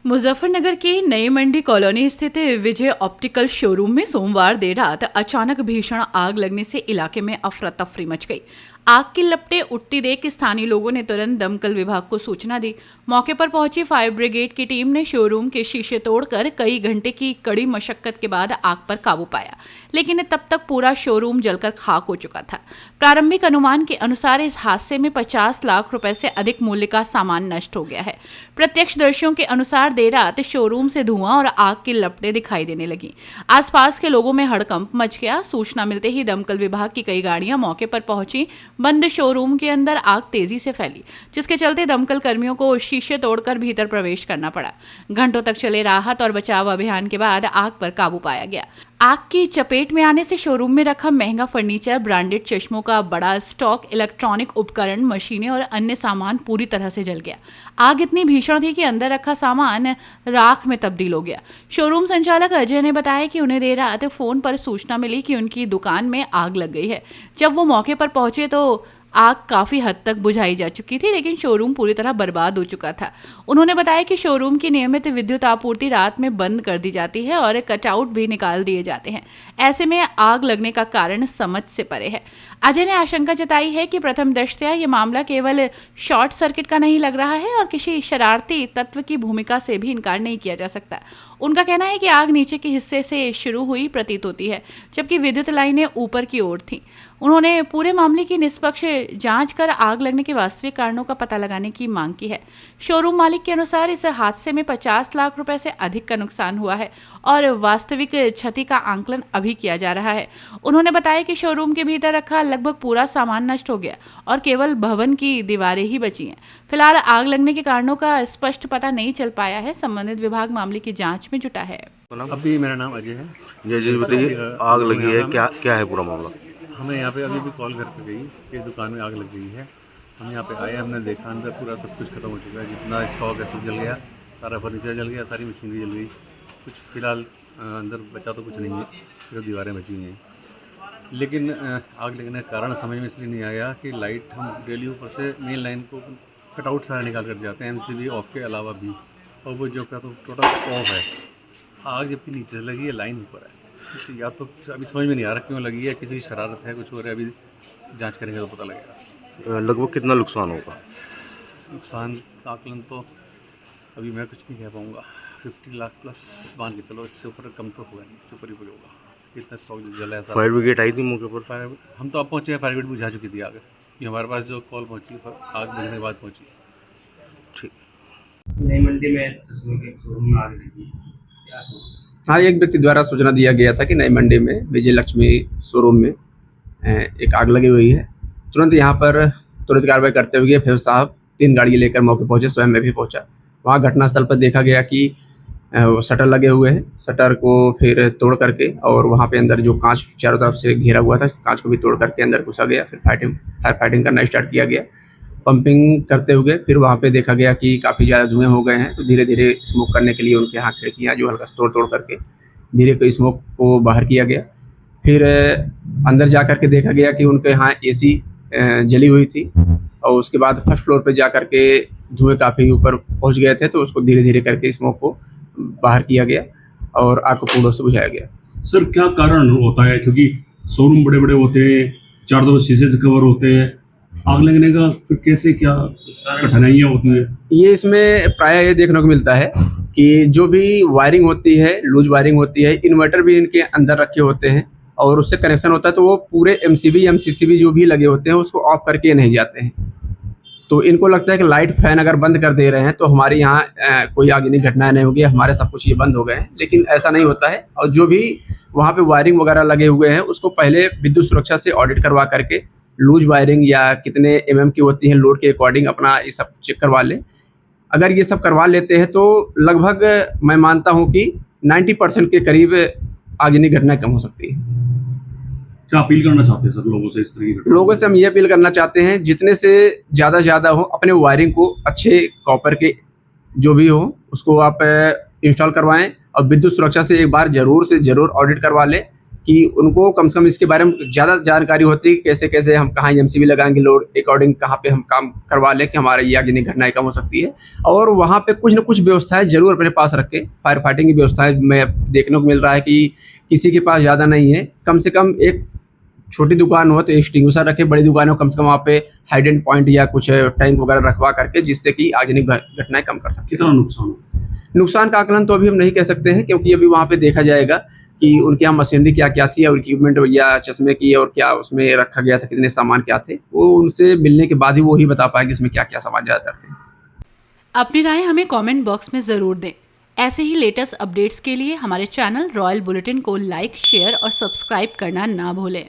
मुजफ्फरनगर के नई मंडी कॉलोनी स्थित विजय optical showroom में सोमवार देर रात अचानक भीषण आग लगने से इलाके में अफरा तफरी मच गई। आग की लपटें उठती देख स्थानीय लोगों ने तुरंत दमकल विभाग को सूचना दी। मौके पर पहुंची फायर ब्रिगेड की टीम ने शोरूम के शीशे तोड़कर कई घंटे की कड़ी मशक्कत के बाद आग पर काबू पाया, लेकिन तब तक पूरा शोरूम जलकर खाक हो चुका था। प्रारंभिक अनुमान के अनुसार इस हादसे में 50 लाख रुपए से अधिक मूल्य का सामान नष्ट हो गया है। प्रत्यक्षदर्शियों के अनुसार देर रात शोरूम से धुआं और आग की लपटें दिखाई देने लगी। आसपास के लोगों में हड़कंप मच गया। सूचना मिलते ही दमकल विभाग की कई गाड़ियां मौके पर पहुंची। बंद शोरूम के अंदर आग तेजी से फैली, जिसके चलते दमकल कर्मियों को शीशे तोड़कर भीतर प्रवेश करना पड़ा। घंटों तक चले राहत और बचाव अभियान के बाद आग पर काबू पाया गया। आग की चपेट में आने से शोरूम में रखा महंगा फर्नीचर, ब्रांडेड चश्मों का बड़ा स्टॉक, इलेक्ट्रॉनिक उपकरण, मशीनें और अन्य सामान पूरी तरह से जल गया। आग इतनी भीषण थी कि अंदर रखा सामान राख में तब्दील हो गया। शोरूम संचालक अजय ने बताया कि उन्हें देर रात फोन पर सूचना मिली कि उनकी दुकान में आग लग गई है। जब वो मौके पर पहुंचे तो आग काफी हद तक बुझाई जा चुकी थी, लेकिन शोरूम पूरी तरह बर्बाद हो चुका था। उन्होंने बताया कि शोरूम की नियमित विद्युत आपूर्ति रात में बंद कर दी जाती है और कटआउट भी निकाल दिए जाते हैं। ऐसे में आग लगने का कारण समझ से परे है। अजय ने आशंका जताई है कि प्रथम दृष्टया ये मामला केवल शॉर्ट सर्किट का नहीं लग रहा है और किसी शरारती तत्व की भूमिका से भी इनकार नहीं किया जा सकता। उनका कहना है कि आग नीचे के हिस्से से शुरू हुई प्रतीत होती है, जबकि विद्युत लाइनें ऊपर की ओर थीं। उन्होंने पूरे मामले की निष्पक्ष जांच कर आग लगने के वास्तविक कारणों का पता लगाने की मांग की है। शोरूम मालिक के अनुसार इस हादसे में 50 लाख रुपए से अधिक का नुकसान हुआ है और वास्तविक क्षति का आंकलन अभी किया जा रहा है। उन्होंने बताया कि शोरूम के भीतर रखा लगभग पूरा सामान नष्ट हो गया और केवल भवन की दीवारें ही बची हैं। फिलहाल आग लगने के कारणों का स्पष्ट पता नहीं चल पाया है। संबंधित विभाग मामले की जांच में जुटा है। अभी मेरा नाम अजय है। जय जी, बताइए आग लगी है, क्या क्या है पूरा मामला? हमें यहाँ पे अभी भी कॉल करके गई कि दुकान में आग लग गई है। हम यहाँ पे आए, हमने देखा अंदर पूरा सब कुछ खत्म हो चुका है। जितना स्टॉक है सब जल गया, सारा फर्नीचर जल गया, सारी मशीनरी जल गई। कुछ फिलहाल अंदर बचा तो कुछ नहीं है, सिर्फ दीवारें बची हुई हैं। लेकिन आग लगने का कारण समझ में इसलिए नहीं आया कि लाइट हम डेली ऊपर से मेन लाइन को कटआउट सारा निकाल कर जाते हैं, MCB ऑफ के अलावा भी, और वो जो का तो टोटल ऑफ है। आग जबकि नीचे से लगी है, लाइन ऊपर है। या तो अभी समझ में नहीं आ रहा क्यों लगी है, किसी की शरारत है, कुछ हो रहा है। अभी जांच करेंगे तो पता लगेगा। लगभग कितना नुकसान होगा? नुकसान का आकलन तो अभी मैं कुछ नहीं कह पाऊँगा। 50 लाख प्लस मान के चलो, इससे ऊपर कम तो होगा नहीं, इससे ऊपर ही होगा। इतना स्टॉक जला है। फायर ब्रिगेड आई थी मौके पर? फायर हम तो अब पहुँचे, फायर ब्रिगेड बुझा चुकी थी आग। ये हमारे पास जो कॉल पहुँची आग लगने के बाद पहुँची। ठीक। नई मंडी में चश्मे के शोरूम में आग लगी, क्या हुआ? हाँ, एक व्यक्ति द्वारा सूचना दिया गया था कि नई मंडी में विजय लक्ष्मी शोरूम में एक आग लगी हुई है। तुरंत यहाँ पर तुरंत कार्रवाई करते हुए फिर साहब 3 गाड़ी लेकर मौके पहुँचे, स्वयं मैं भी पहुँचा। वहाँ घटनास्थल पर देखा गया कि शटर लगे हुए हैं। शटर को फिर तोड़ करके और वहाँ पे अंदर जो कांच चारों तरफ से घेरा हुआ था, कांच को भी तोड़ करके अंदर घुसा गया। फिर फायर फाइटिंग करना स्टार्ट किया गया। पंपिंग करते हुए फिर वहाँ पे देखा गया कि काफ़ी ज़्यादा धुएँ हो गए हैं, तो धीरे धीरे स्मोक करने के लिए उनके यहाँ खिड़कियाँ जो हल्का तोड़ करके धीरे कोई स्मोक को बाहर किया गया। फिर अंदर जा कर के देखा गया कि उनके यहाँ AC जली हुई थी और उसके बाद फर्स्ट फ्लोर पे जा कर के धुएँ काफ़ी ऊपर पहुँच गए थे, तो उसको धीरे धीरे करके स्मोक को बाहर किया गया और आग को पूर्ण से बुझाया गया। सर, क्या कारण होता है? क्योंकि शोरूम बड़े बड़े होते हैं, चार दो शीशे से कवर होते हैं, आग लगने का फिर कैसे क्या कठिनाइयाँ होती है? ये इसमें प्रायः ये देखने को मिलता है कि जो भी वायरिंग होती है, लूज वायरिंग होती है, इन्वर्टर भी इनके अंदर रखे होते हैं और उससे कनेक्शन होता है, तो वो पूरे MCB MCCB जो भी लगे होते हैं उसको ऑफ करके नहीं जाते हैं। तो इनको लगता है कि लाइट फैन अगर बंद कर दे रहे हैं तो हमारे यहाँ कोई आगजनी घटनाएं नहीं होगी, हमारे सब कुछ ये बंद हो गए हैं। लेकिन ऐसा नहीं होता है और जो भी वहाँ पे वायरिंग वगैरह लगे हुए हैं उसको पहले विद्युत सुरक्षा से ऑडिट करवा करके लूज वायरिंग या कितने mm की होती है लोड के अकॉर्डिंग अपना ये सब चेक करवा लें। अगर ये सब करवा लेते हैं तो लगभग मैं मानता हूँ कि 90% के करीब आगजनी घटनाएं कम हो सकती है। क्या अपील करना चाहते हैं सर लोगों से? इस तरह की लोगों से हम ये अपील करना चाहते हैं जितने से ज़्यादा हो अपने वायरिंग को अच्छे कॉपर के जो भी हो उसको आप इंस्टॉल करवाएं और विद्युत सुरक्षा से एक बार ज़रूर से ज़रूर ऑडिट करवा लें। कि उनको कम से कम इसके बारे में ज़्यादा जानकारी होती है कि कैसे कैसे हम कहाँ एमसीबी लगाएंगे, लोड अकॉर्डिंग कहाँ पे हम काम करवा लें कि हमारे ये आगजनी घटनाएं कम हो सकती है। और वहाँ पे कुछ न कुछ व्यवस्थाएं जरूर अपने पास रखें। फायर फाइटिंग की व्यवस्थाएं में देखने को मिल रहा है कि किसी के पास ज़्यादा नहीं है। कम से कम एक छोटी दुकान हो तो एक्सटिंग्विशर रखे, बड़ी दुकान हो कम से कम वहाँ पे हाइडेंट पॉइंट या कुछ टैंक वगैरह रखवा करके, जिससे कि आगजनी घटनाएं कम कर सकते कितना नुकसान हो? हैं। नुकसान का आकलन तो अभी हम नहीं कह सकते हैं, क्योंकि अभी वहाँ पे देखा जाएगा कि उनके यहाँ मशीनरी क्या क्या थी और इक्विपमेंट या चश्मे की और क्या उसमें रखा गया था, कितने सामान क्या थे, वो उनसे मिलने के बाद ही वो ही बता पाएंगे इसमें क्या क्या सामान ज़्यादातर थे। अपनी राय हमें कमेंट बॉक्स में ज़रूर दें। ऐसे ही लेटेस्ट अपडेट्स के लिए हमारे चैनल रॉयल बुलेटिन को लाइक, शेयर और सब्सक्राइब करना ना भूलें।